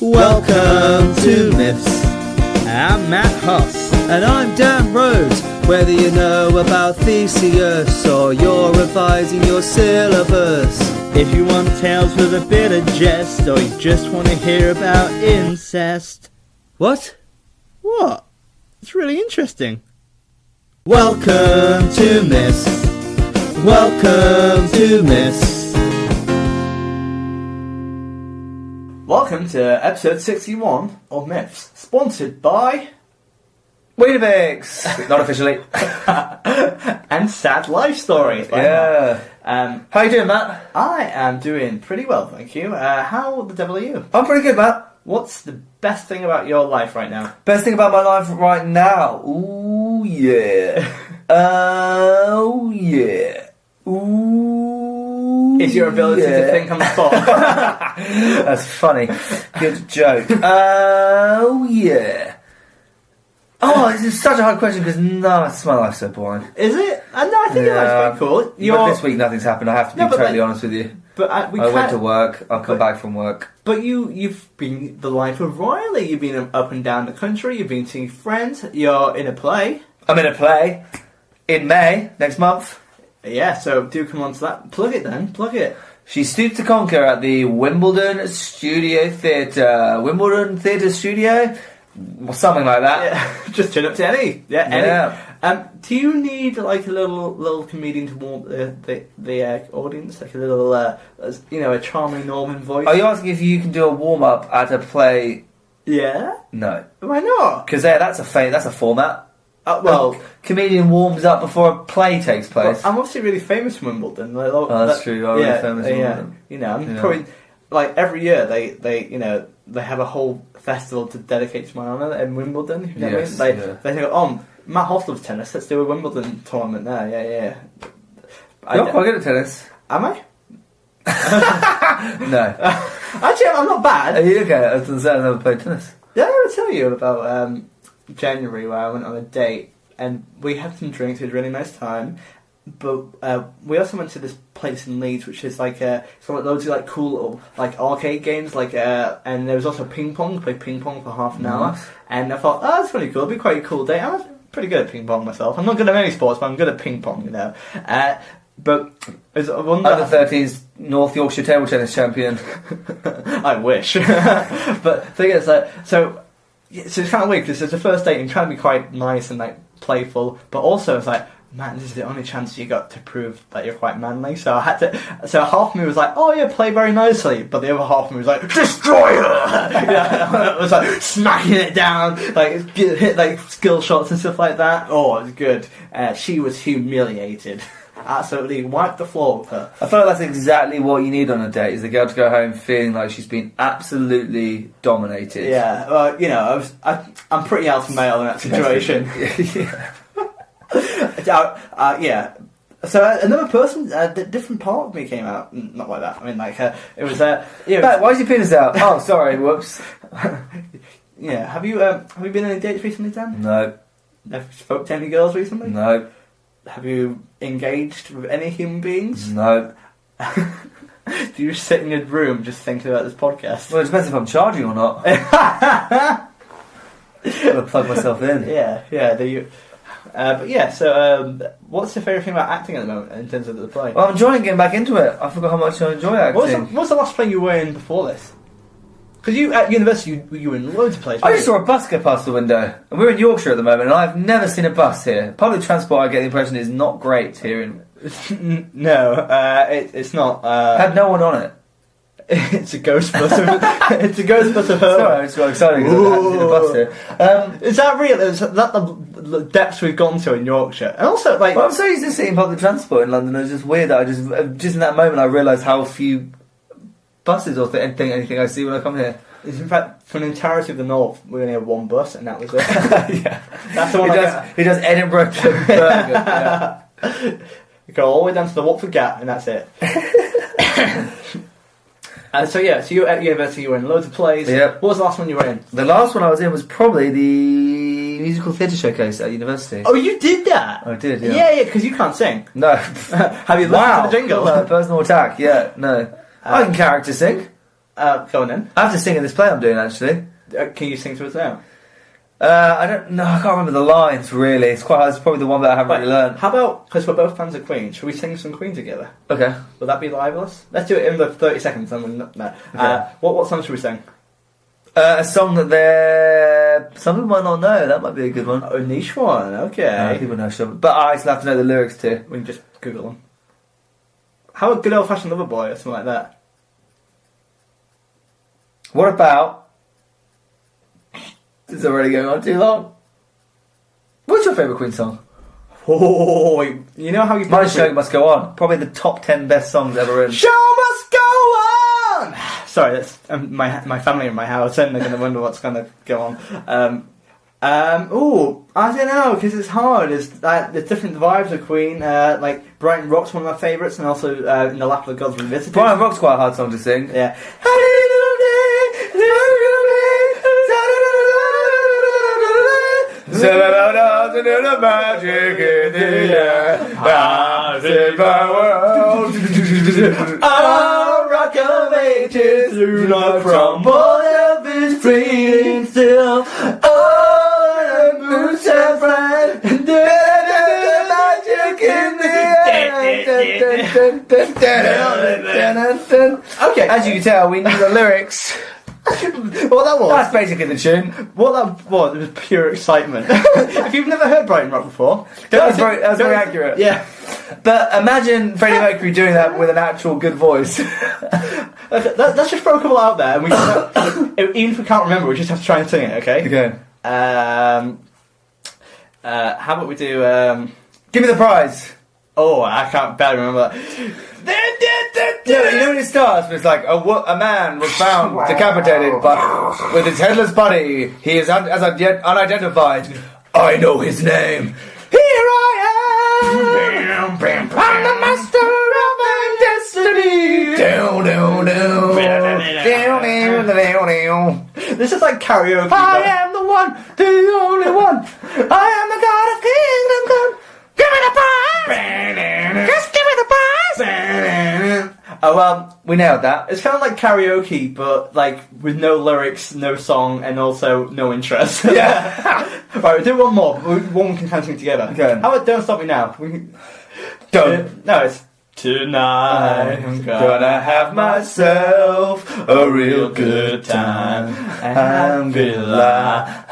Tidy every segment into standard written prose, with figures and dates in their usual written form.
Welcome to MIFFS. I'm Matt Huss. And I'm Dan Rhodes. Whether you know about Odysseus or you're revising your syllabus, If you want tales with a bit of jest, or you just want to hear about incest. What? What? It's really interesting. Welcome to MIFFS. Welcome to MIFFS. Welcome to episode 61 of MIFFS, sponsored by Weetabix! Not officially. and Sad Life Stories. By Yeah. Matt. How you doing, Matt? I am doing pretty well, thank you. How the devil are you? I'm pretty good, Matt. What's the best thing about your life right now? Best thing about my life right now? Ooh, yeah. Oh, yeah. Ooh, Is your ability to think on the spot? That's funny. Good joke. Oh, yeah. Oh, this is such a hard question because my life's so boring. Is it? No, I think your life's pretty cool. But this week nothing's happened. I have to be totally honest with you. But I went to work. I'll come back from work. But you've been the life of Riley. You've been up and down the country. You've been seeing friends. You're in a play. I'm in a play in May next month. Yeah, so do come on to that. Plug it then. Plug it. She Stooped to Conquer at the Wimbledon Studio Theatre. Wimbledon Theatre Studio? Or something like that. Yeah, just turn up to any. Yeah, any. Yeah. Do you need like a little comedian to warm the audience, like a little a charming Norman voice? Are you asking if you can do a warm up at a play? Yeah. No, Why not? because that's a format. Well, Comedian warms up before a play takes place. I'm obviously really famous from Wimbledon. That's true. You're really famous in Wimbledon. You know, I'm probably like every year they have a whole festival to dedicate to my honour in Wimbledon. You know what I mean? They go, oh, Matt Hoss loves tennis. Let's do a Wimbledon tournament there. Yeah. You're quite good at tennis. Am I? No. Actually, I'm not bad. Are you okay? I was going to say I've never played tennis. Did I ever tell you about January where I went on a date and we had some drinks? It was a really nice time. But we also went to this place in Leeds, which is like loads of like cool little like arcade games, and there was also ping pong. Played ping pong for half an hour, and I thought, oh, that's really cool. It'd be quite a cool day. I'm pretty good at ping pong myself. I'm not good at many sports, but I'm good at ping pong, you know. But it was Under 13s North Yorkshire table tennis champion. I wish. But the thing is, so it's kind of weird because it's the first date and trying to be quite nice and like playful, but also it's like, man, this is the only chance you got to prove that you're quite manly. So I had to. So half of me was like, "Oh yeah, play very nicely," but the other half of me was like, "Destroy her!" It was like smacking it down, like hit like skill shots and stuff like that. Oh, it was good. She was humiliated. Absolutely wiped the floor with her. I feel like that's exactly what you need on a date: is the girl to go home feeling like she's been absolutely dominated. Yeah, well, I'm pretty alpha male in that situation. Yeah. Yeah. So another person, different part of me came out. Not like that. I mean, like it was. Matt, why's your penis out? Oh, sorry. Whoops. Yeah. Have you been on any dates recently, Dan? No. Have you spoke to any girls recently? No. Have you engaged with any human beings? No. Do you just sit in your room just thinking about this podcast? Well, it depends if I'm charging or not. I've got to plug myself in. Yeah. Do you? But yeah, so what's your favourite thing about acting at the moment in terms of the play? Well, I'm enjoying getting back into it. I forgot how much I enjoy acting. What's the last play you were in before this? Because you at university, you were in loads of plays. I just saw a bus go past the window. And we're in Yorkshire at the moment, and I've never seen a bus here. Public transport, I get the impression, is not great here. No, it's not. Had no one on it. It's a ghost bus. It's a ghost bus of her. Sorry, I was so excited because I hadn't seen a bus here. Is that real? Is that the depths we've gone to in Yorkshire? And also, like, well, I'm so used to seeing public transport in London. It's just weird that I just in that moment I realised how few buses or anything I see when I come here. In fact, for the entirety of the north, we only had one bus, and that was it. Yeah, that's the one. He does Edinburgh to Birmingham. Yeah. You go all the way down to the Watford Gap, and that's it. So you at university, you were in loads of plays. Yep. What was the last one you were in? The last one I was in was probably the musical theatre showcase at university. Oh, you did that? I did, yeah. Yeah, because you can't sing. No. Have you listened to the jingle? Personal attack, yeah, no. I can character sing. Go on then. I have to sing in this play I'm doing, actually. Can you sing to us now? I don't know. I can't remember the lines, really. It's quite hard. It's probably the one that I haven't really learned. How about, because we're both fans of Queen, should we sing some Queen together? Okay. Will that be libelous? Let's do it in the 30 seconds. And then, no. Okay. What song should we sing? A song that some people might not know. That might be a good one. A niche one, okay. People know some, but I still have to know the lyrics too. We can just Google them. How a good old-fashioned lover boy or something like that? What about... It's already going on too long. What's your favourite Queen song? Oh, you know how you... My Show Must Go On. Probably the top 10 best songs ever written. Show must go on! Sorry, that's my family in my house, and they're going to wonder what's going to go on. I don't know, because it's hard. There's different vibes of Queen. Like, Brighton Rock's one of my favourites, and also In the Lap of the Gods Revisited. Brighton Rock's quite a hard song to sing. Yeah. Magic in the air, massive world. Our rock of ages do not crumble, if it's freezing still. Oh, the moon's and bright, the magic in the air. Okay, as you can tell, we knew the lyrics. What that was? That's basically the tune. What that was pure excitement. If you've never heard Brighton Rock before, That's very accurate. Yeah. But imagine Freddie Mercury doing that with an actual good voice. Let's just throw a couple out there, and we can, even if we can't remember, we just have to try and sing it. Okay. Okay. How about we do? Give me the prize. Oh, I can't barely remember that. Yeah, you know when it starts, but it's like a man was found decapitated, but with his headless body, he is as of yet unidentified. I know his name. Here I am. I'm the master of my destiny. Down, down, down. Down, down, down, down. This is like karaoke. I am the one, the only one. I am the God of Kingdom Come. Give me the prize. Just give me the prize. Oh, well, we nailed that. it's kind of like karaoke, but like with no lyrics, no song, and also no interest. Yeah. Right, we'll do one more. One we can kind of sing together. Okay. How about Don't Stop Me Now? Don't. No, it's Tonight I'm gonna have myself a real good time. Alhamdulillah,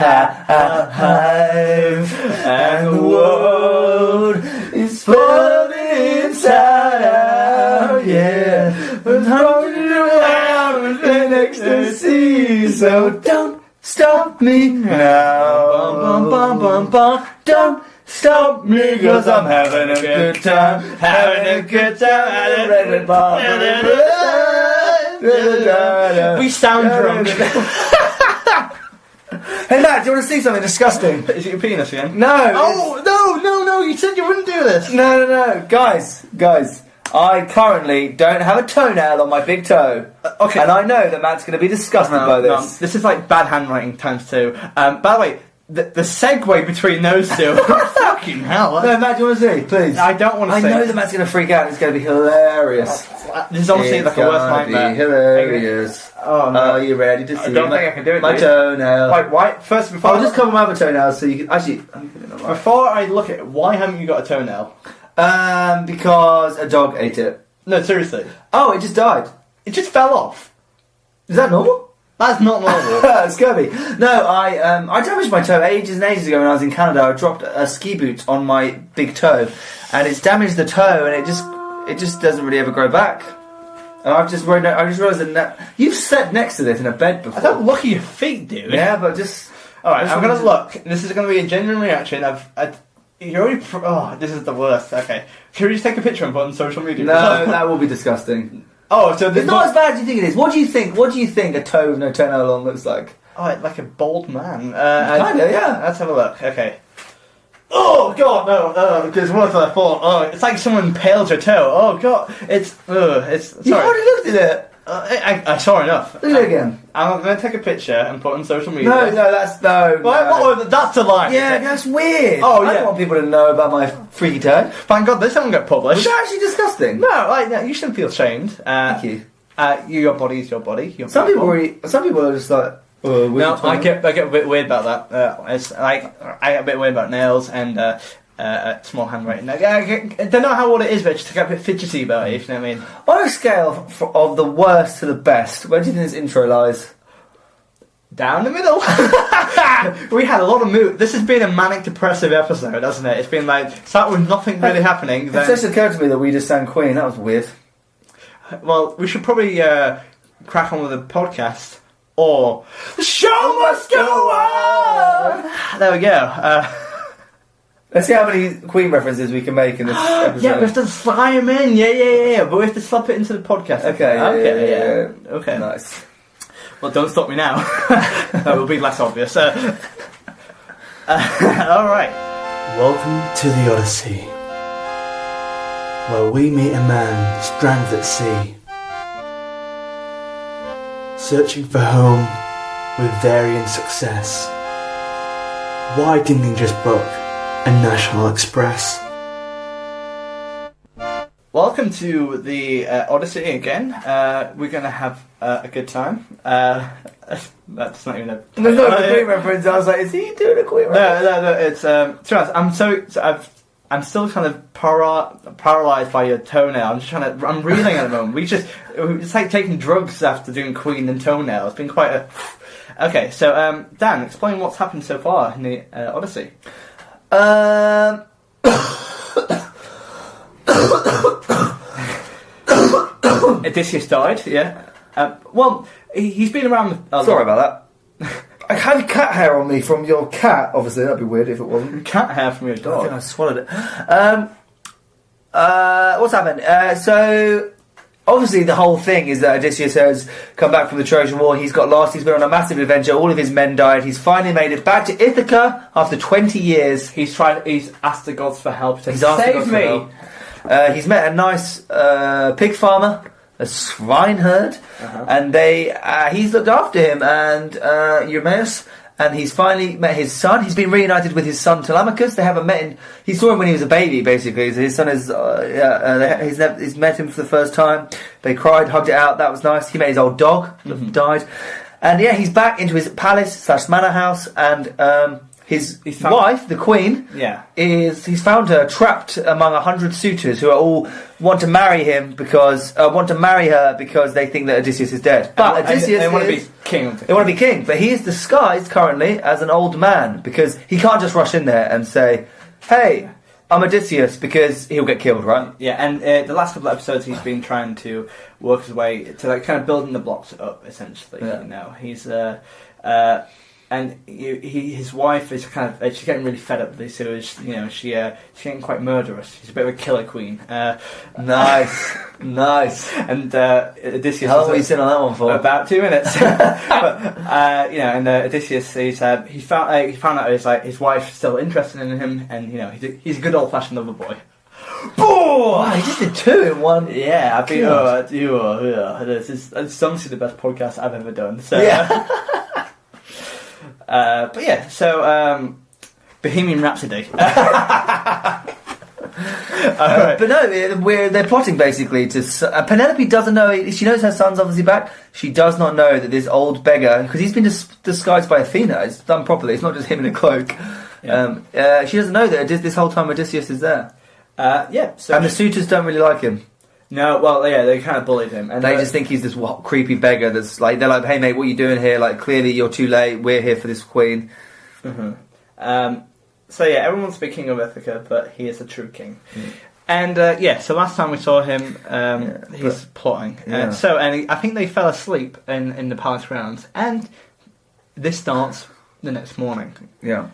and the world is floating inside out, yeah. But floating around in ecstasy, so don't stop me now. Bum, bum, bum, bum. Don't stop me, 'cause I'm having a good time, having a good time. We sound drunk. Hey Matt, do you want to see something disgusting? Is it your penis again? No. Oh, no, you said you wouldn't do this. No. Guys. I currently don't have a toenail on my big toe. Okay. And I know that Matt's going to be disgusted by this. No, this is like bad handwriting times two. By the way, the segue between those two. Fucking hell. No, Matt, do you want to see? Please. I don't want to I see. know that Matt's going to freak out. It's going to be hilarious. This is honestly like a worst nightmare. Be hilarious. Oh, no. Are you ready to see? I don't think I can do it. My toenail. Wait, why? First, before I'll just cover my other toenails so you can actually. Before I look at it, why haven't you got a toenail? Because a dog ate it. No, seriously. Oh, it just died. It just fell off. Is that normal? That's not normal. Scurvy. No, I damaged my toe ages and ages ago when I was in Canada. I dropped a ski boot on my big toe, and it's damaged the toe, and it just doesn't really ever grow back. And I just realised that you've slept next to this in a bed before. I don't look at your feet, dude. Yeah, but just all right. I'm gonna look. This is gonna be a genuine reaction. You're already. This is the worst. Okay, can we just take a picture and put it on social media? No, that will be disgusting. Oh, so it's not as bad as you think it is. What do you think? What do you think a toe with no toenail on looks like? Oh, like a bald man. Kinda, yeah. Let's have a look. Okay. Oh God, no! Because what if I thought? Oh, it's like someone impaled your toe. Oh God, it's. Sorry. You already looked at it. I saw enough. Look at it again. I'm going to take a picture and put it on social media. No, that's no. What, that's a lie. Yeah, that's weird. Oh, I yeah. don't want people to know about my freaky toe. Thank God this won't get published. Was that actually disgusting? No, you shouldn't feel ashamed. Thank you. Your body is your body. Some people are just like. No, I get a bit weird about that. It's like I get a bit weird about nails and small handwriting. I don't know what it is, but just get a bit fidgety about it. If you know what I mean. On a scale of the worst to the best, where do you think this intro lies? Down the middle. We had a lot of mood. This has been a manic depressive episode, hasn't it? It's been like start with nothing really happening. It just occurred to me that we just sang Queen. That was weird. Well, we should probably crack on with the podcast. Or the show must go on. There we go. Let's see how many Queen references we can make in this episode. Yeah, we have to slide them in. Yeah. But we have to slap it into the podcast. Okay. Yeah. Okay. Nice. Well, don't stop me now. That will be less obvious. All right. Welcome to the Odyssey, where we meet a man stranded at sea, searching for home with varying success. Why didn't he just book a National Express? Welcome to the Odyssey again. We're going to have a good time. That's not even a... There's not a Queen reference. I was like, is he doing a Queen reference? No. It's to be honest, I'm still kind of paralysed by your toenail. I'm reeling at the moment. It's like taking drugs after doing Queen and toenail. It's been quite a... Okay, so Dan, explain what's happened so far in the Odyssey. Odysseus died, yeah. Well, he's been around... Sorry about that. I had cat hair on me from your cat, obviously. That'd be weird if it wasn't. Cat hair from your dog. I think I swallowed it. What's happened? So, obviously the whole thing is that Odysseus has come back from the Trojan War. He's got lost. He's been on a massive adventure. All of his men died. He's finally made it back to Ithaca after 20 years. He's asked the gods for help to save me. He's met a nice pig farmer, a swineherd, and he's looked after him and Eumaeus, and he's finally met his son. He's been reunited with his son Telemachus. They haven't met him. He saw him when he was a baby, basically. So his son is he's met him for the first time. They cried, hugged it out. That was nice. He met his old dog, died, and yeah, he's back into his palace/manor house, and his wife, the queen, he's found her trapped among 100 suitors who are all want to marry her because they think that Odysseus is dead. But Odysseus they want to be king. They want to be king, but he is disguised currently as an old man because he can't just rush in there and say, "Hey, I'm Odysseus," because he'll get killed, right? Yeah, and the last couple of episodes he's been trying to work his way to like kind of building the blocks up, essentially. Yeah. You know, he's and his wife is kind of she's getting really fed up with this. So she's getting quite murderous. She's a bit of a killer queen. Nice. And Odysseus. How long were you sitting on that one for? About 2 minutes. But and Odysseus, he found out his wife's still interested in him, and he's a good old fashioned lover boy. Boom! He just did 2 in one. Yeah, I've been. This is honestly the best podcast I've ever done. So. Yeah. But yeah, so Bohemian Rhapsody. Right. But no, they're plotting basically to. Penelope doesn't know. She knows her son's obviously back. She does not know that this old beggar, because he's been disguised by Athena. It's done properly. It's not just him in a cloak. Yeah. She doesn't know that this whole time Odysseus is there. So and the suitors don't really like him. No, well, yeah, they kind of bullied him, and they just think he's this creepy beggar. That's like they're like, "Hey, mate, what are you doing here? Like, clearly you're too late. We're here for this queen." So yeah, everyone wants to be king of Ithaca, but he is a true king. And so last time we saw him, he's plotting. Yeah. I think they fell asleep in the palace grounds, and this starts the next morning. Yeah.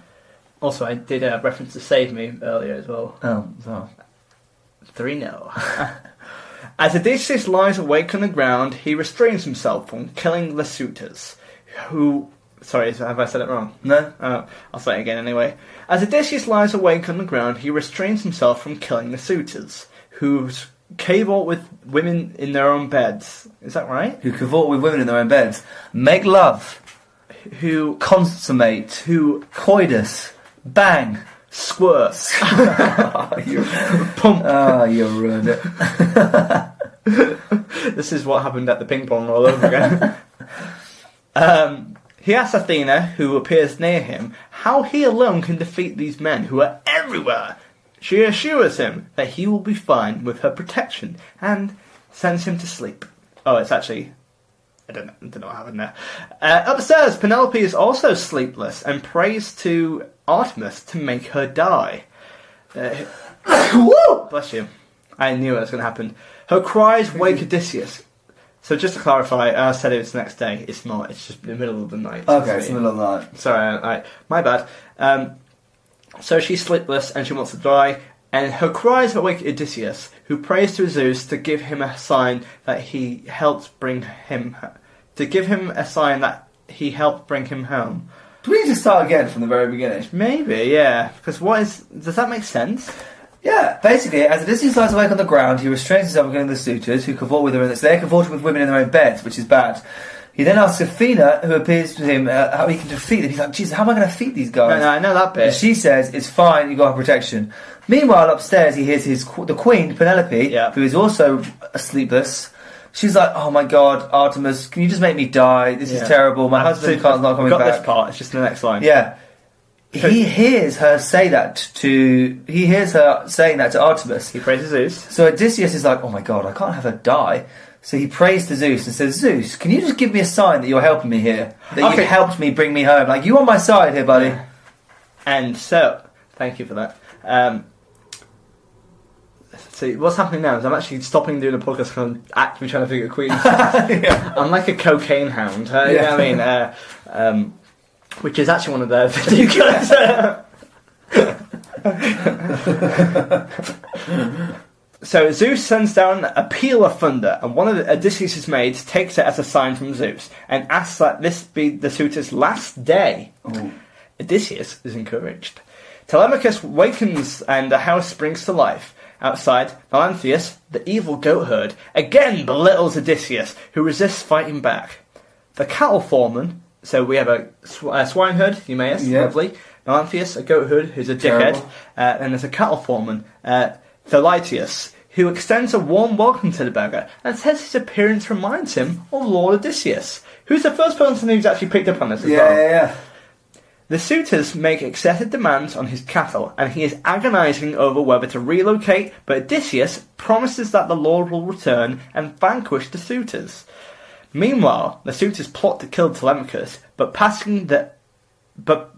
Also, I did a reference to Save Me earlier as well. Oh, so 3-0. As Odysseus lies awake on the ground, he restrains himself from killing the suitors, who... Sorry, have I said it wrong? No. I'll say it again anyway. As Odysseus lies awake on the ground, he restrains himself from killing the suitors, who cavort with women in their own beds. Is that right? Who cavort with women in their own beds. Make love. Who consummate. Who coitus. Bang. Squirt. You Pump. You ruined it. This is what happened at the ping pong all over again. He asks Athena, who appears near him, how he alone can defeat these men who are everywhere. She assures him that he will be fine with her protection and sends him to sleep. Oh, it's actually... I don't know what happened there. Upstairs, Penelope is also sleepless and prays to Artemis to make her die. Bless you. I knew it was going to happen. Her cries wake Odysseus. So just to clarify, I said it was the next day. It's not. It's just the middle of the night. Okay, it's the middle of the night. Sorry, my bad. So she's sleepless and she wants to die. And her cries awake Odysseus, who prays to Zeus to give him a sign that he helped bring him... To give him a sign that he helped bring him home. Do we need to start again from the very beginning? Maybe, yeah. Because does that make sense? Yeah, basically, as Odysseus lies awake on the ground, he restrains himself against the suitors who cavort with her. They're cavorting with women in their own beds, which is bad. He then asks Athena, who appears to him, how he can defeat them. He's like, Jesus, how am I going to defeat these guys? No, I know that bit. And she says, it's fine, you got her protection. Meanwhile, upstairs, he hears the queen, Penelope, who is also sleepless. She's like, oh my God, Artemis, can you just make me die? This is terrible. My husband not coming back. Got this part, it's just the next line. Yeah. He hears her saying that to Artemis. He prays to Zeus. So Odysseus is like, oh my God, I can't have her die. So he prays to Zeus and says, Zeus, can you just give me a sign that you're helping me here? That you've helped me bring me home. Like, you on my side here, buddy. Yeah. And so, thank you for that. See, what's happening now is I'm actually stopping doing a podcast because I'm actively trying to figure Queen. Yeah. I'm like a cocaine hound. You know what I mean? Which is actually one of their video clips. So Zeus sends down a peal of thunder, and one of Odysseus' maids takes it as a sign from Zeus and asks that this be the suitor's last day. Ooh. Odysseus is encouraged. Telemachus wakens and the house springs to life. Outside, Melanthius, the evil goat herd, again belittles Odysseus, who resists fighting back. The cattle foreman, so we have a swineherd, Eumaeus, lovely. Melanthius, a goat herd, who's a dickhead. And there's a cattle foreman, Thalitius, who extends a warm welcome to the beggar and says his appearance reminds him of Lord Odysseus, who's the first person who's actually picked up on this as well. Yeah. The suitors make excessive demands on his cattle, and he is agonising over whether to relocate, but Odysseus promises that the Lord will return and vanquish the suitors. Meanwhile, the suitors plot to kill Telemachus, but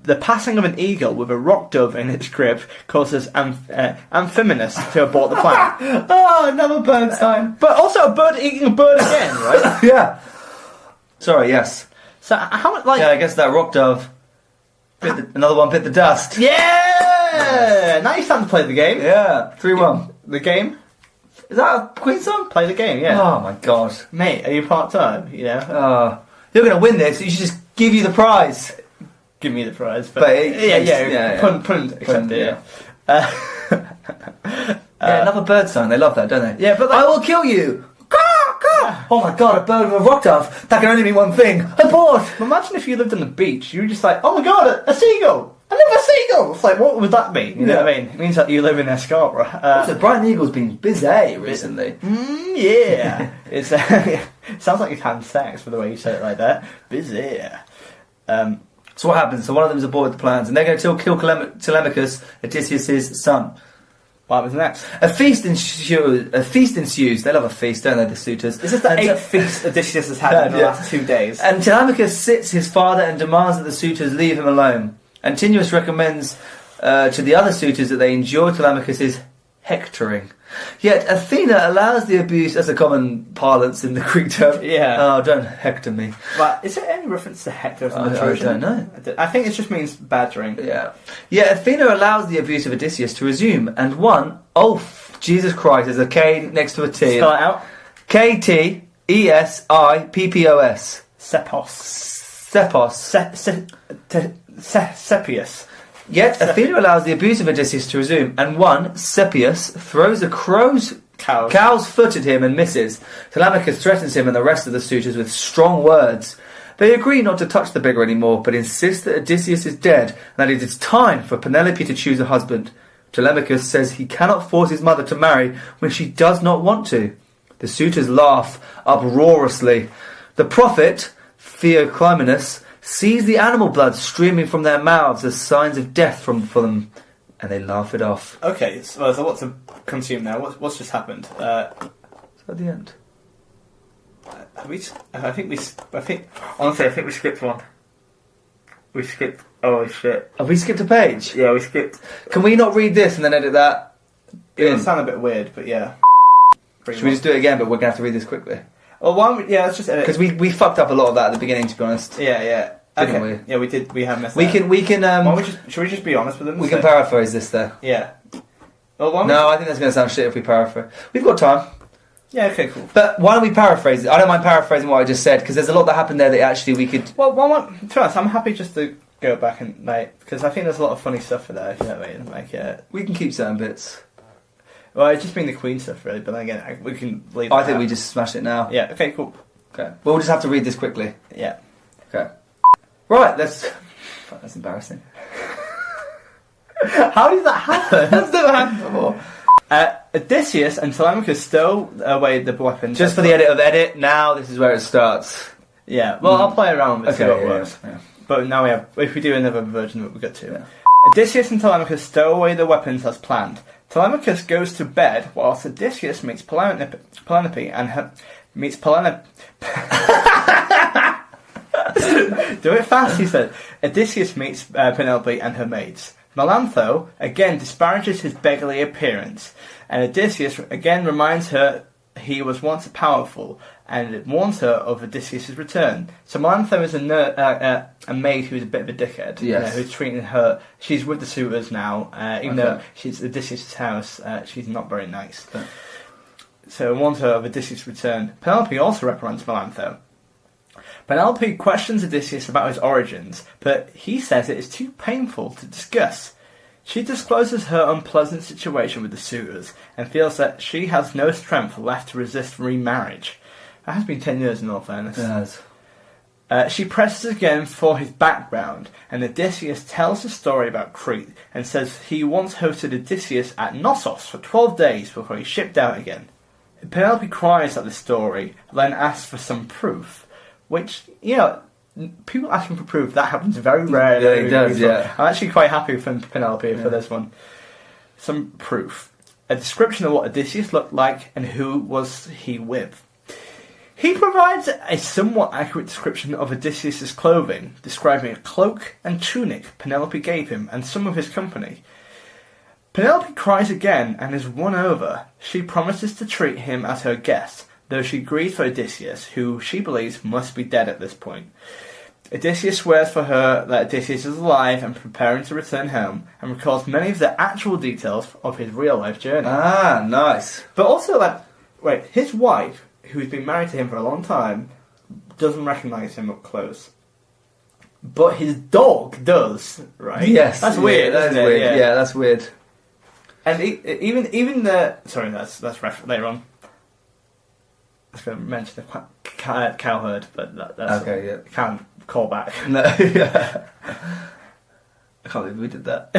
the passing of an eagle with a rock dove in its crib causes Amphimenus to abort the plan. Oh, another bird sign. But also a bird eating a bird again, right? Yeah. Sorry, yes. So how, like... Yeah, I guess that rock dove... another one bit the dust. Yeah! Now you're starting to play the game. Yeah, 3-1. The game? Is that a Queen song? Play the game, yeah. Oh my God. Mate, are you part-time, you know? You're going to win this, you should just give you the prize. Give me the prize. But Pun accept it, yeah. Another bird song, they love that, don't they? Yeah, but I will kill you! Oh my God, a bird with a rock dove. That can only mean one thing. Abort! Imagine if you lived on the beach, you were just like, oh my God, a seagull! Another seagull! It's like, what would that mean? You know what I mean? It means that you live in Scarborough. Also, Brian Eagle's been busy recently. Yeah. It sounds like he's having sex for the way you say it like that. Busy. So what happens? So one of them's aborted the plans, and they're going to kill Telemachus, Odysseus' son. What happens next? A feast ensues. They love a feast, don't they, the suitors? This is the 8th feast Odysseus has had in the last 2 days. And Telemachus sits his father and demands that the suitors leave him alone. Antinous recommends to the other suitors that they endure Telemachus' hectoring. Yet Athena allows the abuse as a common parlance in the Greek term. Yeah. Oh, don't hector me. But is there any reference to Hector? I don't know. I think it just means badgering. Yeah. Yet Athena allows the abuse of Odysseus to resume, and Jesus Christ, there's a K next to a T. Spell it out. K-T-E-S-I-P-P-O-S. Sepius. Yet Athena allows the abuse of Odysseus to resume, and Sepius throws a cow's foot at him and misses. Telemachus threatens him and the rest of the suitors with strong words. They agree not to touch the beggar anymore, but insist that Odysseus is dead and that it is time for Penelope to choose a husband. Telemachus says he cannot force his mother to marry when she does not want to. The suitors laugh uproariously. The prophet, Theoclymenus, sees the animal blood streaming from their mouths as signs of death for them, and they laugh it off. Okay, so there's a lot to consume now. What's just happened? At the end. Honestly, I think we skipped one. We skipped. Oh shit! Have we skipped a page? Yeah, we skipped. Can we not read this and then edit that? It'll sound a bit weird, but yeah. Should we just do it again? But we're gonna have to read this quickly. Well, why don't we, yeah, let's just edit. Because we fucked up a lot of that at the beginning, to be honest. Yeah. Didn't Okay. we? Yeah, we did. We have messed. We up. can. Should we just be honest with them? We can paraphrase this though. Yeah. Well, No, I think that's gonna sound shit if we paraphrase. We've got time. Yeah. Okay. Cool. But why don't we paraphrase it? I don't mind paraphrasing what I just said because there's a lot that happened there that actually we could. Well, to be honest, I'm happy just to go back and because I think there's a lot of funny stuff for there. If you know what I mean? We can keep certain bits. Well, it's just been the Queen stuff really, but then again, we can leave. I think we just smash it now. Yeah. Okay. Cool. Okay. We'll just have to read this quickly. Yeah. Okay. Right. Let's. Fuck, that's embarrassing. How did that happen? That's never happened before. Odysseus and Telemachus stow away the weapons. Just for the edit. Now this is where it starts. Yeah. Well, I'll play around with it. See what works. Yeah. But now if we do another version of it, we've got to. Yeah. Odysseus and Telemachus stow away the weapons as planned. Telemachus goes to bed whilst Odysseus meets Penelope and her... meets Penelope... Do it fast, he said. Odysseus meets Penelope and her maids. Melantho again disparages his beggarly appearance, and Odysseus again reminds her he was once powerful, and warns her of Odysseus' return. So Melantho is a maid who's a bit of a dickhead. Yes. You know, who's treating her... She's with the suitors now, even though she's at Odysseus' house, she's not very nice. Okay. So warns her of Odysseus' return. Penelope also reprimands Melantho. Penelope questions Odysseus about his origins, but he says it is too painful to discuss. She discloses her unpleasant situation with the suitors, and feels that she has no strength left to resist remarriage. That has been 10 years in all fairness. It has. She presses again for his background, and Odysseus tells a story about Crete, and says he once hosted Odysseus at Knossos for 12 days before he shipped out again. Penelope cries at the story, then asks for some proof. Which, you know, people asking for proof, that happens very rarely. Yeah, it does, yeah. I'm actually quite happy for Penelope for this one. Some proof. A description of what Odysseus looked like and who was he with. He provides a somewhat accurate description of Odysseus' clothing, describing a cloak and tunic Penelope gave him and some of his company. Penelope cries again and is won over. She promises to treat him as her guest, though she grieves for Odysseus, who she believes must be dead at this point. Odysseus swears for her that Odysseus is alive and preparing to return home, and recalls many of the actual details of his real-life journey. Ah, nice. But also, his wife, who's been married to him for a long time, doesn't recognise him up close. But his dog does, right? Yes. That's weird, That's isn't it? weird. Yeah, that's weird. And even the... Sorry, that's later on. I was going to mention the cowherd, but that's... Okay, yeah. Can't call back. No, yeah. I can't believe we did that.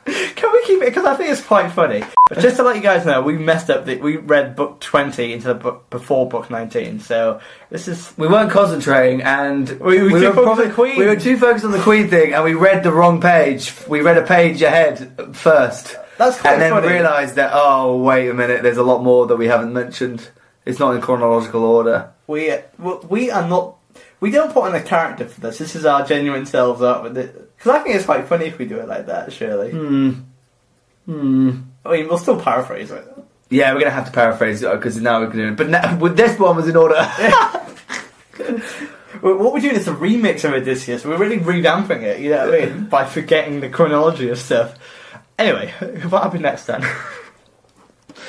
Can we keep it? Because I think it's quite funny. But just to let you guys know, we messed up. We read book 20 into the book before book 19. So this is... We weren't concentrating, and we were too focused on the Queen. We were too focused on the Queen thing, and we read the wrong page. We read a page ahead first. That's quite and then funny. realised that, oh, wait a minute, there's a lot more that we haven't mentioned. It's not in chronological order. We are not... We don't put on a character for this. This is our genuine selves, aren't we? Because I think it's quite funny if we do it like that, surely. I mean, we'll still paraphrase it. Yeah, we're going to have to paraphrase it, because now we're doing it. But now, this one was in order. What we're doing is a remix of Odysseus. We're really revamping it, you know what I mean? By forgetting the chronology of stuff. Anyway, what happened next then?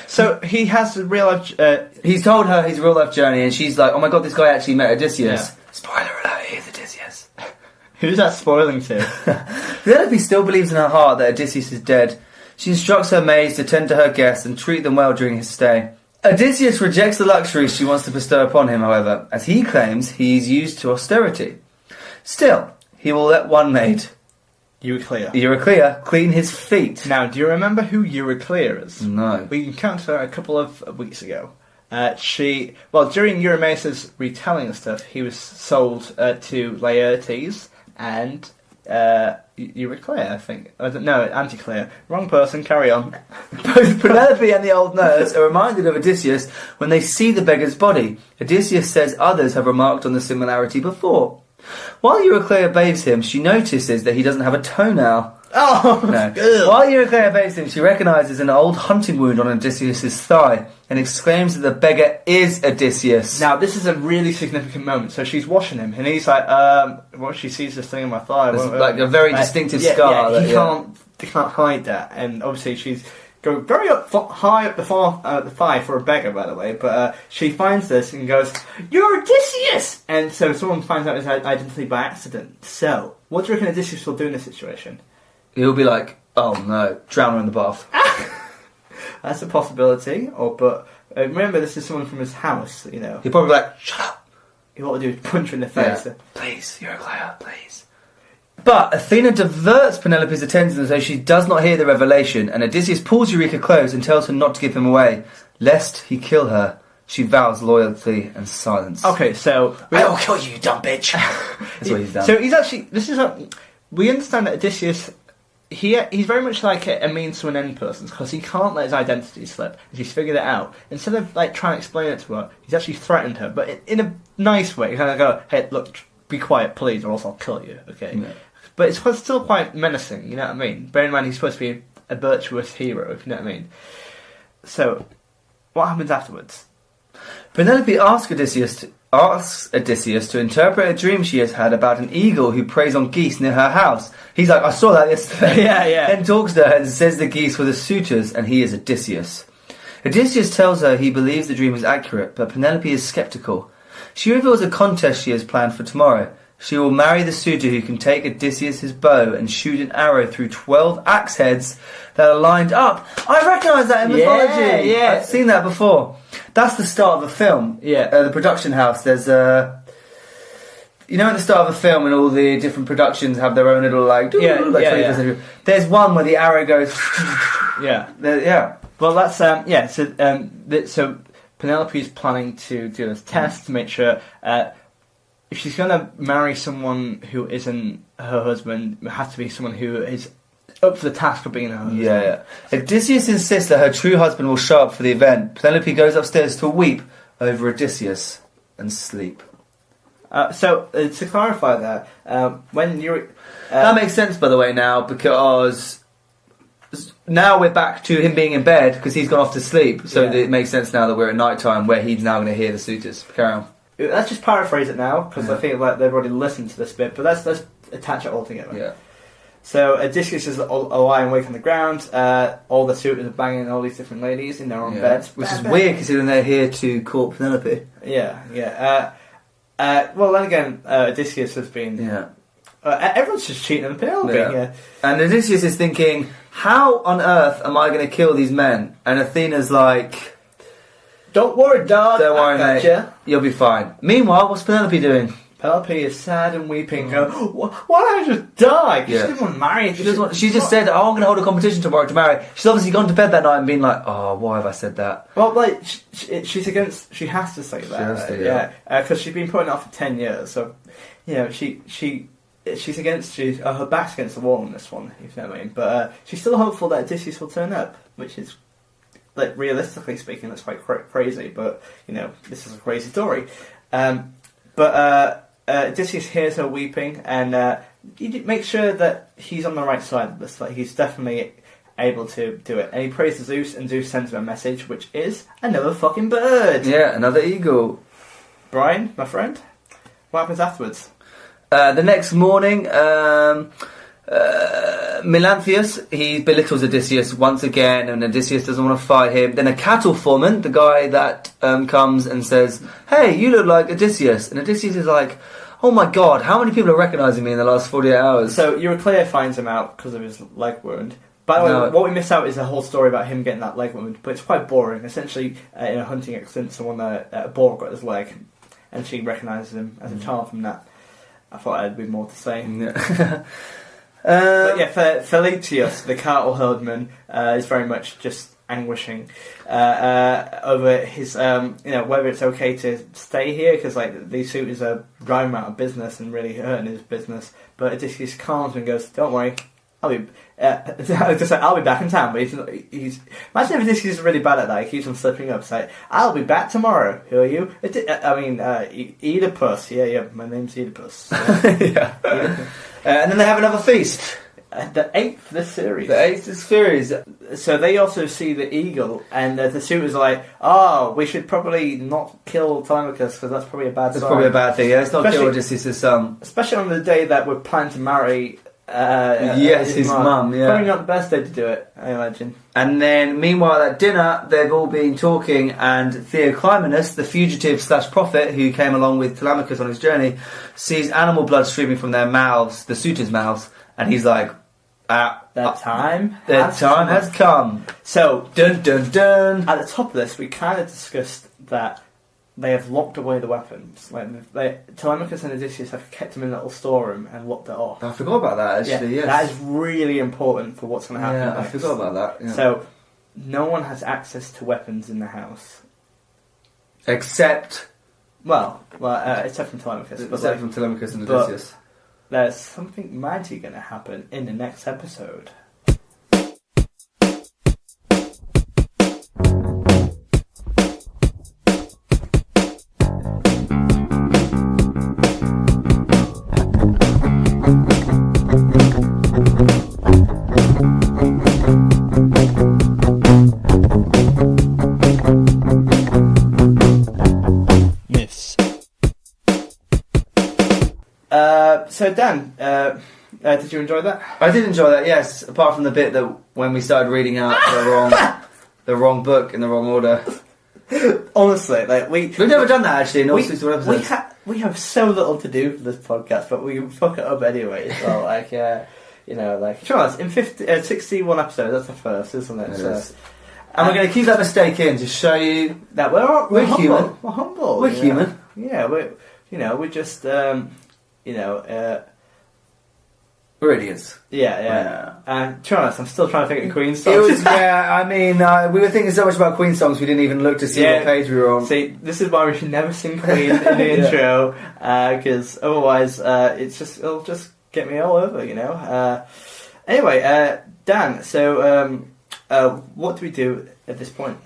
So he has a real life... He's told her his real life journey, and she's like, oh my god, this guy actually met Odysseus. Yeah. Spoiler alert, he's Odysseus. Who's that spoiling to? Penelope still believes in her heart that Odysseus is dead. She instructs her maids to tend to her guests and treat them well during his stay. Odysseus rejects the luxuries she wants to bestow upon him, however, as he claims he is used to austerity. Still, he will let one maid, Euryclea, clean his feet. Now, do you remember who Euryclea is? No. We encountered her a couple of weeks ago. During Eurymachus's retelling of stuff, he was sold to Laertes and Euryclea, I think. No, Anticlea. Wrong person, carry on. Both Penelope and the old nurse are reminded of Odysseus when they see the beggar's body. Odysseus says others have remarked on the similarity before. While Euryclea bathes him, she notices that he doesn't have a toenail. Oh, no. While Euryclea bathes him, she recognises an old hunting wound on Odysseus' thigh and exclaims that the beggar is Odysseus. Now, this is a really significant moment. So she's washing him, and he's like, she sees this thing on my thigh. It's like a very distinctive scar. Yeah, he can't hide that. And obviously she's going very high up the thigh for a beggar, by the way. But she finds this and goes, "You're Odysseus!" And so someone finds out his identity by accident. So, what do you reckon Odysseus will do in this situation? He'll be like, "Oh no, drown her in the bath." That's a possibility. But remember, this is someone from his house, you know. He'll probably be like, "Shut up." What to do is punch her in the face. Yeah. Please, Euryclea, please. But Athena diverts Penelope's attention so she does not hear the revelation, and Odysseus pulls Eureka close and tells her not to give him away, lest he kill her. She vows loyalty and silence. Okay, so I will kill you, dumb bitch. That's what he's done. So he's actually. We understand that Odysseus. He's very much like a means to an end person because he can't let his identity slip. He's figured it out. Instead of like trying to explain it to her, he's actually threatened her, but in a nice way. He's kind of go, "Hey, look, be quiet, please, or else I'll kill you." Okay, yeah. But it's still quite menacing. You know what I mean? Bearing in mind he's supposed to be a virtuous hero. If you know what I mean. So, what happens afterwards? Penelope asks Odysseus to interpret a dream she has had about an eagle who preys on geese near her house. He's like, "I saw that yesterday." Yeah. Then talks to her and says the geese were the suitors and he is Odysseus. Odysseus tells her he believes the dream is accurate, but Penelope is sceptical. She reveals a contest she has planned for tomorrow. She will marry the suitor who can take Odysseus' bow and shoot an arrow through 12 axe heads that are lined up. I recognise that in mythology. Yeah. I've seen that before. That's the start of a film. Yeah. The production house. There's you know, at the start of a film, when all the different productions have their own little There's one where the arrow goes. Yeah. Well, that's So Penelope's planning to do this test to make sure. If she's going to marry someone who isn't her husband, it has to be someone who is up for the task of being her husband. Yeah. Odysseus insists that her true husband will show up for the event. Penelope goes upstairs to weep over Odysseus and sleep. So, to clarify that, when you're... that makes sense, by the way, now, because now we're back to him being in bed because he's gone off to sleep. So it makes sense now that we're at night time where he's now going to hear the suitors. Carry on. Let's just paraphrase it now, because I think like they've already listened to this bit, but let's attach it all together. Yeah. So Odysseus is lying awake on the ground, all the suitors are banging all these different ladies in their own beds. Which is weird, considering they're here to court Penelope. Yeah. Well, then again, Odysseus has been... Yeah. Everyone's just cheating on Penelope. Yeah. And Odysseus is thinking, how on earth am I going to kill these men? And Athena's like... Don't worry, dog. Don't worry, mate. You'll be fine. Meanwhile, what's Penelope doing? Penelope is sad and weeping. Why did I just die? She didn't want to marry. She just said, "Oh, I'm going to hold a competition tomorrow to marry." She's obviously gone to bed that night and been like, "Oh, why have I said that?" Well, like she's against. She has to say that. She has to, because she's been putting it off for 10 years. So, you know, she's against. Her back's against the wall on this one. If you know what I mean. But she's still hopeful that Odysseus will turn up, which is. Like, realistically speaking, that's quite crazy, but, you know, this is a crazy story. But Odysseus hears her weeping, and he makes sure that he's on the right side of this. Like, he's definitely able to do it. And he prays to Zeus, and Zeus sends him a message, which is another fucking bird! Yeah, another eagle. Brian, my friend, what happens afterwards? The next morning, Melanthius, he belittles Odysseus once again, and Odysseus doesn't want to fight him. Then a cattle foreman, the guy that comes and says, "Hey, you look like Odysseus." And Odysseus is like, "Oh my god, how many people are recognising me in the last 48 hours? So Euryclea finds him out because of his leg wound. By the way, what we miss out is a whole story about him getting that leg wound, but it's quite boring. Essentially, in a hunting accident, a boar got his leg, and she recognises him as a child from that. I thought I'd be more to say. But yeah, Felicius, the cattle herdman, is very much just anguishing over his, whether it's okay to stay here because like these suitors are driving him out of business and really hurting his business. But Odysseus calms him and goes, "Don't worry, I'll be back in town." But he's imagine if Odysseus is really bad at that. He keeps on slipping up. It's like, "I'll be back tomorrow." Who are you? Oedipus. Yeah. My name's Oedipus. Yeah. And then they have another feast. The 8th this series. The 8th this series. So they also see the eagle, and the suitors are like, "Oh, we should probably not kill Telemachus because that's probably a bad sign." That's probably a bad thing. Yeah, let's not kill Odysseus' son. Especially on the day that we're planning to marry. His mum. Yeah, probably not the best day to do it, I imagine. And then, meanwhile, at dinner, they've all been talking, and Theoclymenus, the fugitive/prophet who came along with Telemachus on his journey, sees animal blood streaming from their mouths, the suitors' mouths, and he's like, "The time has come." So, dun dun dun. At the top of this, we kind of discussed that they have locked away the weapons. Like Telemachus and Odysseus have kept them in a little storeroom and locked it off. I forgot about that, actually. Yeah, yes, that is really important for what's going to happen. Yeah, next. I forgot about that. Yeah. So, no one has access to weapons in the house, except from Telemachus. Except from Telemachus and Odysseus. There's something mighty going to happen in the next episode. So Dan, did you enjoy that? I did enjoy that, yes. Apart from the bit that when we started reading out the wrong book in the wrong order. Honestly, like we've never done that actually in all 61 episodes. We have so little to do for this podcast, but we fuck it up anyway. So in 61 episodes, that's the first, isn't it? And we're going to keep that mistake in to show you that we're humble. Human. We're humble. We're human. Yeah, we're just we're idiots. Yeah. And to be honest, I'm still trying to think of Queen songs. We were thinking so much about Queen songs we didn't even look to see what page we were on. See, this is why we should never sing Queen in the intro, because otherwise it'll just get me all over, Anyway, Dan, so what do we do at this point?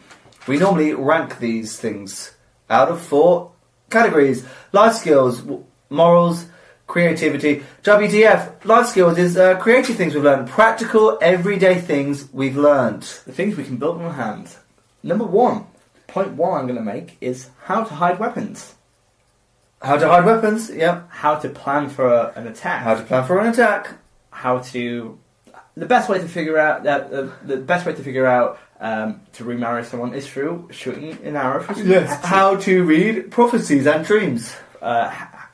We normally rank these things out of 4 categories: life skills, morals, creativity. WTF, life skills is creative things we've learned, practical, everyday things we've learned. The things we can build on our hands. Number 1, point 1 I'm going to make is how to hide weapons. How to hide weapons, yeah. How to plan for an attack. The best way to figure out to remarry someone is through shooting an arrow. Yes. How to read prophecies and dreams.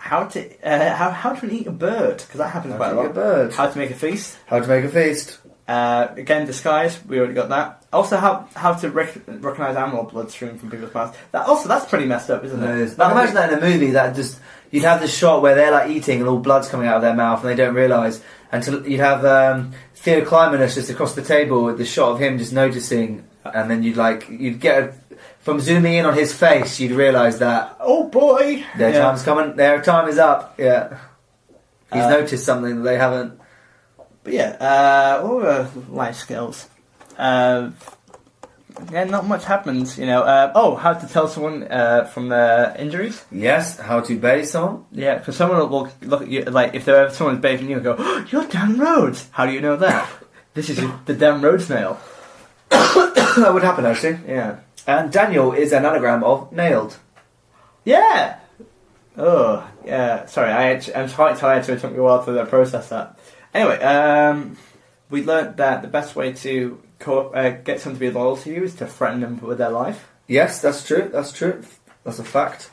How to eat a bird, because that happens quite a lot. How to make a feast. Again, disguise. We already got that. Also, how to recognise animal blood streaming from people's mouths. That's pretty messed up, isn't it? I can imagine that in a movie. You'd have this shot where they're like eating and all blood's coming out of their mouth and they don't realise. Until you'd have Theoclymenus just across the table with the shot of him just noticing, and then you'd get from zooming in on his face, you'd realise that, oh boy, time's coming. Their time is up. Yeah, he's noticed something that they haven't. But what were life skills? Not much happens, how to tell someone from their injuries. Yes, how to bathe someone. Yeah, because someone will look at you, like, if someone's bathing you and go, oh, you're Dan Rhodes. How do you know that? This is the Dan Rhodes nail. That would happen, actually. Yeah. And Daniel is an anagram of nailed. Yeah! Oh, yeah. Sorry, I'm quite tired, so it took me a while to process that. Anyway, we learnt that the best way to get someone to be loyal to you is to threaten them with their life. Yes, that's true. That's a fact.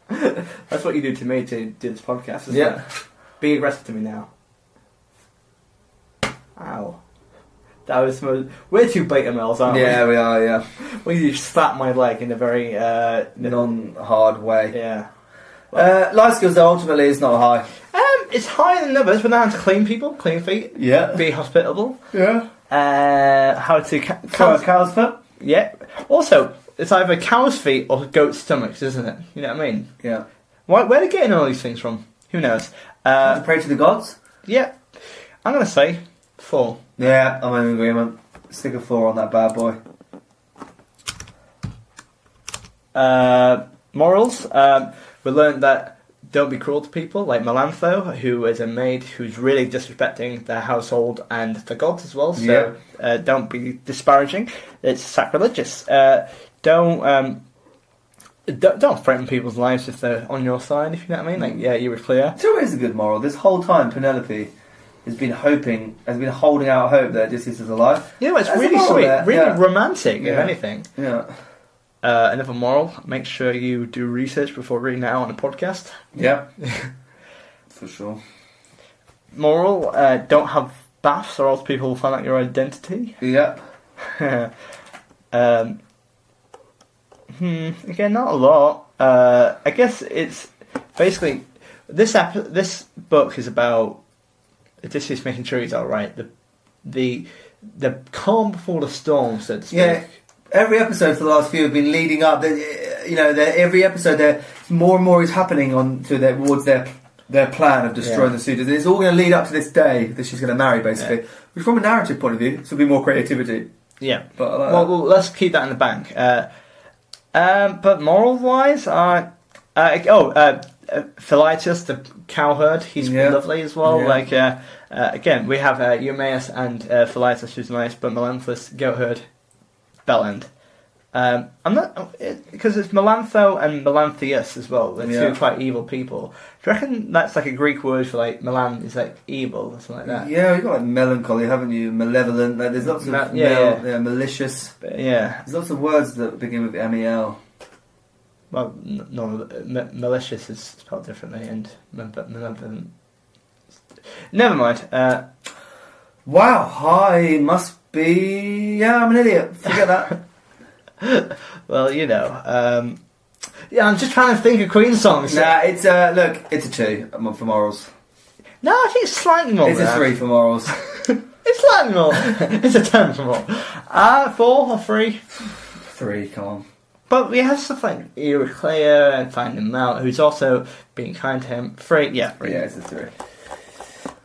That's what you do to me to do this podcast, isn't it? Be aggressive to me now. Ow. That was we're two beta males, aren't we? Yeah, we are, yeah. You slap my leg in a very non-hard way. Yeah. Life skills, though, ultimately is not high. It's higher than others, but now to clean people, clean feet. Yeah. Be hospitable. Yeah. How to Cow's foot? Yeah. Also, it's either cow's feet or goat's stomachs, isn't it? You know what I mean? Yeah. Where are they getting all these things from? Who knows? To pray to the gods? Yeah. I'm going to say 4. Yeah, I'm in agreement. Stick a 4 on that bad boy. Morals. We learned that don't be cruel to people, like Melantho, who is a maid who's really disrespecting their household and the gods as well. So don't be disparaging. It's sacrilegious. Don't threaten people's lives if they're on your side, if you know what I mean. Like, yeah, you were clear. It's always a good moral. This whole time, Penelope has been holding out hope that Odysseus is alive. Yeah, it's There's really a moral sweet, there. really Yeah. romantic, if Yeah. anything. Yeah. Another moral: make sure you do research before reading it out on a podcast. Yeah. For sure. Moral: don't have baths, or else people will find out your identity. Yep. Again, not a lot. I guess it's basically this book is about Odysseus making sure he's all right. The calm before the storm, so to speak. Yeah. Every episode for the last few have been leading up. Every episode, more and more is happening towards their plan of destroying the suitors. And it's all going to lead up to this day that she's going to marry, basically. Yeah. Which, from a narrative point of view, this will be more creativity. Yeah. But I like well, let's keep that in the bank. But moral-wise, Philetus, the cowherd, he's lovely as well. Yeah. Again, we have Eumaeus and Philetus, who's nice, but Melanthus, goatherd, bellend. I'm not, because it's Melantho and Melanthius as well. They're two quite evil people. Do you reckon that's like a Greek word for like Melan is like evil or something like that? Yeah, you've got like melancholy, haven't you? Malevolent. Like, there's lots of malicious. But, yeah. There's lots of words that begin with MEL. Well, no, malicious is spelled differently, and malevolent. Never mind. Wow, I must be. Yeah, I'm an idiot. Forget that. Well, you know. I'm just trying to think of Queen songs. Nah, it's it's a 2 for morals. No, I think it's slightly more. It's a 3 for morals. It's slightly more. It's a 10 for more. 4 or 3? 3, come on. But we have stuff like Euryclea and Finding Mount, who's also being kind to him. 3, yeah, 3. Yeah, it's a 3.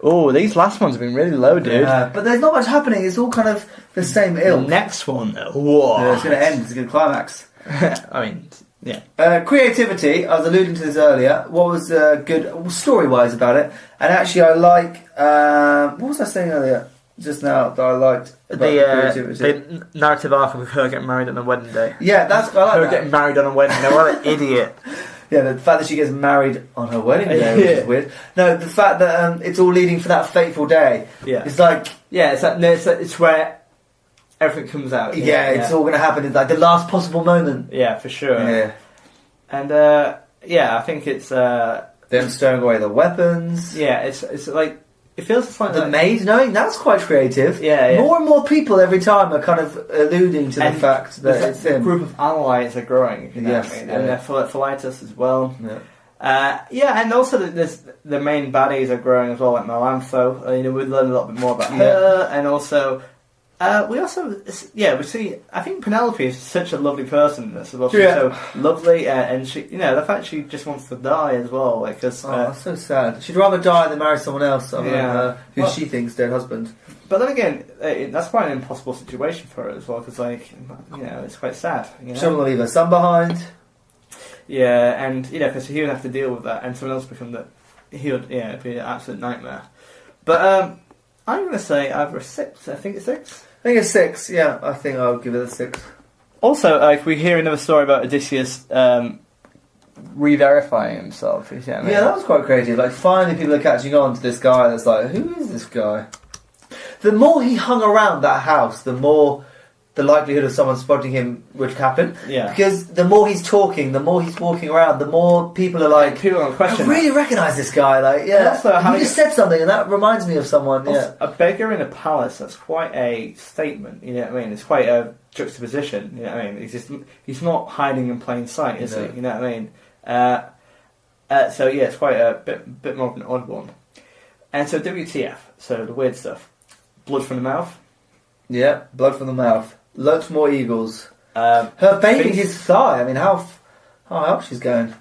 Oh, these last ones have been really low, dude. Yeah, but there's not much happening. It's all kind of the same ilk. The next one, though. Whoa. Yeah, it's going to end. It's a good climax. I mean, yeah. Creativity. I was alluding to this earlier. What was good story-wise about it? And actually, I like. What was I saying earlier? Just now that I liked about creativity. The narrative arc of her getting married on a wedding day. Yeah, I like her that. getting married on a wedding day. What an idiot. Yeah, the fact that she gets married on her wedding day, which is weird. No, the fact that it's all leading for that fateful day. Yeah. It's like... Yeah, it's where everything comes out. It's all going to happen. It's like the last possible moment. Yeah, for sure. Yeah. And, I think it's... them stowing away the weapons. Yeah, it's like... It feels just like... The maid knowing, that's quite creative. Yeah. More and more people every time are kind of alluding to the fact that it's him. A group of allies are growing, if you know what I mean. Yeah. And Philetus as well. Yeah. And also the main baddies are growing as well, like Melantho. We learn a little bit more about her, and also we see. I think Penelope is such a lovely person in this as well. She's so lovely, and she, the fact she just wants to die as well, like because that's so sad. She'd rather die than marry someone else, who she thinks dead husband. But then again, that's quite an impossible situation for her as well, because it's quite sad. She'll leave her son behind. Yeah, and because he would have to deal with that, and someone else become that. It'd be an absolute nightmare. But I'm going to say either a 6. I think it's 6. I think it's 6. Yeah, I think I would give it a 6. Also, we hear another story about Odysseus re-verifying himself. You know what I mean? Yeah, that was quite creative. Like, finally, people are catching on to this guy. That's like, who is this guy? The more he hung around that house, the more the likelihood of someone spotting him would happen. Yeah. Because the more he's talking, the more he's walking around, the more people are like, people are questioning. I really recognise this guy. Like, yeah, he just said something, and that reminds me of someone. Also, a beggar in a palace. That's quite a statement. You know what I mean? It's quite a juxtaposition. You know what I mean? He's not hiding in plain sight, is he? You know what I mean? So yeah, it's quite a bit more of an odd one. And so WTF? So the weird stuff. Blood from the mouth. Yeah, blood from the mouth. Lots more eagles. Her Her babying his thigh. I mean, how up she's going.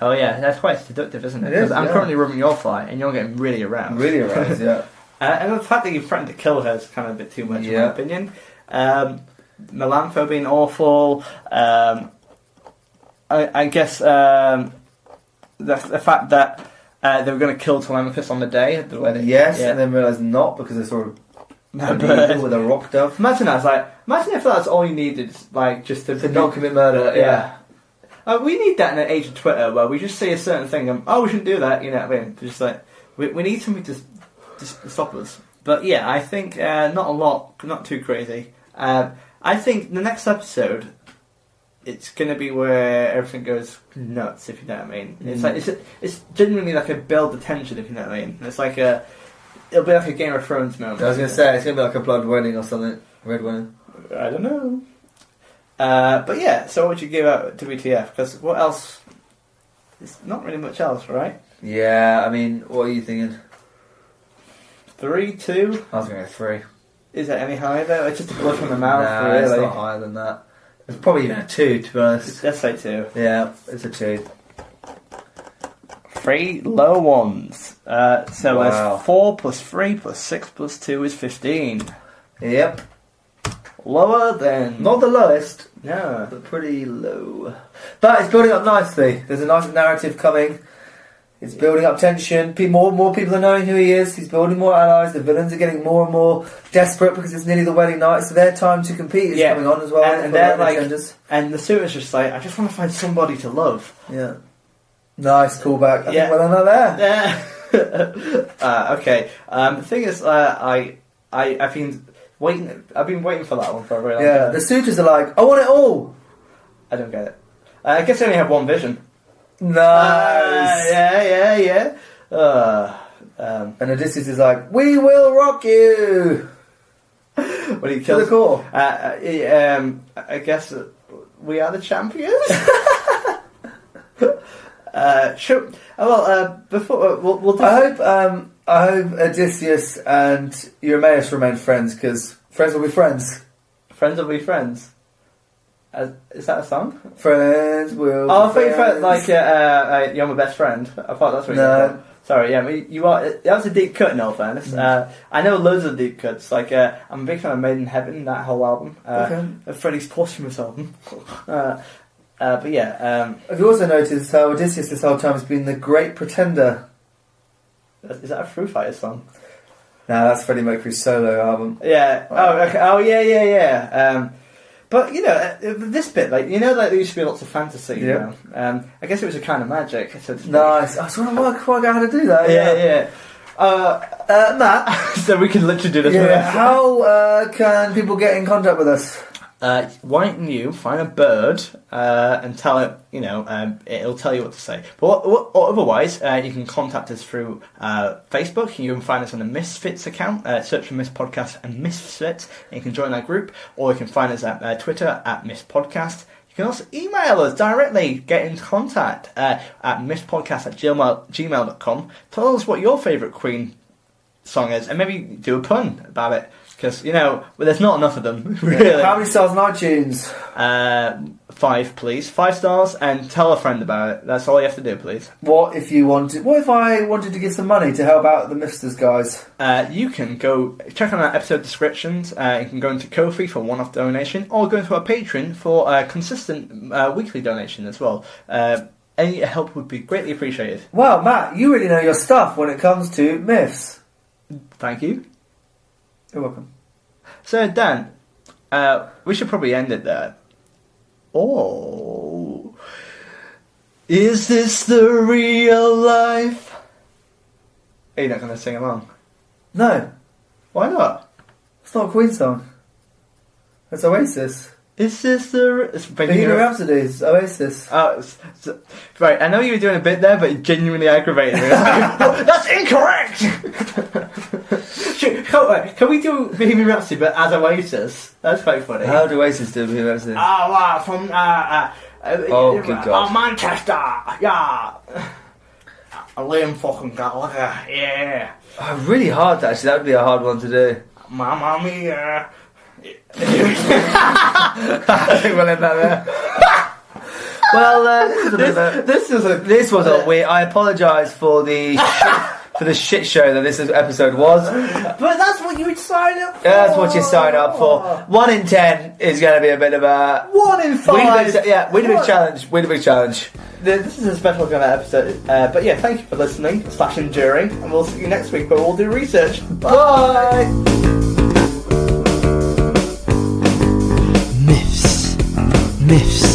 Oh yeah, that's quite seductive, isn't it? It is, Because I'm yeah. currently rubbing your thigh, and you're getting really aroused. Really aroused, yeah. And the fact that you threatened to kill her is kind of a bit too much, in my Yeah. opinion. Melantho being awful. I guess the fact that they were going to kill Telemachus on the day of the wedding. Yes, Yeah. and then realised not because they saw No, an but- eagle with a rock dove. Imagine that. It's like, imagine if that's all you needed, like just To not commit murder, yeah. We need that in an age of Twitter where we just say a certain thing and, oh, we shouldn't do that, you know what I mean? Just like, we need something to stop us. But yeah, I think not a lot, not too crazy. I think the next episode, it's going to be where everything goes nuts, if you know what I mean. It's like it's genuinely like a build the tension, if you know what I mean. It's like it'll be like a Game of Thrones moment. I was going to say, it's going to be like a blood wedding or something. Red wedding. I don't know. But yeah, so what would you give out to WTF? Because what else? It's not really much else, right? Yeah, I mean, what are you thinking? 3, 2? I was going to go 3. Is it any higher though? It's just a blood from the mouth, Nah, really. it's not higher than that. It's probably even a 2, to be honest. Let's say 2. Yeah, it's a 2. 3 low ones. So Wow. it's 4 plus 3 plus 6 plus 2 is 15. Yep. Lower than... Not the lowest, No. but pretty low. But it's building up nicely. There's a nice narrative coming. It's building up tension. More people are knowing who he is. He's building more allies. The villains are getting more and more desperate because it's nearly the wedding night. So their time to compete is coming on as well. And they're like... Agendas. And the suitor's just like, I just want to find somebody to love. Yeah. Nice callback. I Yeah. think well done there. Yeah. Okay. The thing is, I've been waiting for that one for a very long Yeah. time. The suitors are like, I want it all. I don't get it. I guess they only have one vision. Nice. Yeah. And Odysseus is like, we will rock you. When he To kills the core. I guess we are the champions. Sure. Before we'll do. I hope Odysseus and Eurymeus remain friends because friends will be friends. Friends will be friends. Is that a song? Friends will. Oh, I be thought you friends. felt like you're my best friend. I thought that's what you No. said. Sorry, yeah, you are. That was a deep cut, in all fairness. I know loads of deep cuts. Like, I'm a big fan of Made in Heaven, that whole album. Freddie's posthumous album. But yeah. Have you also noticed how Odysseus this whole time has been the great pretender? Is that a Foo Fighters song? No, that's Freddie Mercury's solo album. Yeah. Oh, okay. Oh, yeah. But you know, this bit, like there used to be lots of fantasy. Yeah. You know? I guess it was a kind of magic. So to speak. Nice. I was wondering quite how to do that. Yeah. Matt. So we can literally do this. Yeah. How can people get in contact with us? Why don't you find a bird and tell it, it'll tell you what to say. But or otherwise, you can contact us through Facebook. You can find us on the Misfits account. Search for Miss Podcast and Miffsters, and you can join that group. Or you can find us at Twitter at Miss Podcast. You can also email us directly. Get in contact at misspodcast@gmail.com. Tell us what your favourite Queen song is, and maybe do a pun about it. Because, there's not enough of them, really. How many stars on iTunes? 5, please. 5 stars, and tell a friend about it. That's all you have to do, please. What if I wanted to give some money to help out the Miffsters guys? You can go check on our episode descriptions. You can go into Ko-fi for one-off donation, or go into our Patreon for a consistent weekly donation as well. Any help would be greatly appreciated. Wow, Matt, you really know your stuff when it comes to myths. Thank you. You're welcome. So, Dan, we should probably end it there. Oh, is this the real life? Are you not going to sing along? No, Why not? it's not a Queen song. It's Oasis. Is this the... It's Bohemian Rhapsody is Oasis. Right, I know you were doing a bit there, but it genuinely aggravated me. That's incorrect! Can we do Bohemian Rhapsody, but as Oasis? That's quite funny. How do Oasis do Bohemian Rhapsody? From good God. Manchester, yeah. Liam fucking Gallagher, yeah. Really hard, actually. That would be a hard one to do. Mamma mia, I think we'll end that there. Well, this was a weird. I apologise for the shit show that this episode was. But that's what you would sign up for. That's what you sign up for. 1 in 10 is going to be a bit of a 1 in 5. Winnipeg challenge. Winnipeg challenge. This is a special kind of episode. But yeah, thank you for listening / enduring, and we'll see you next week where we'll do research. Bye. Myths.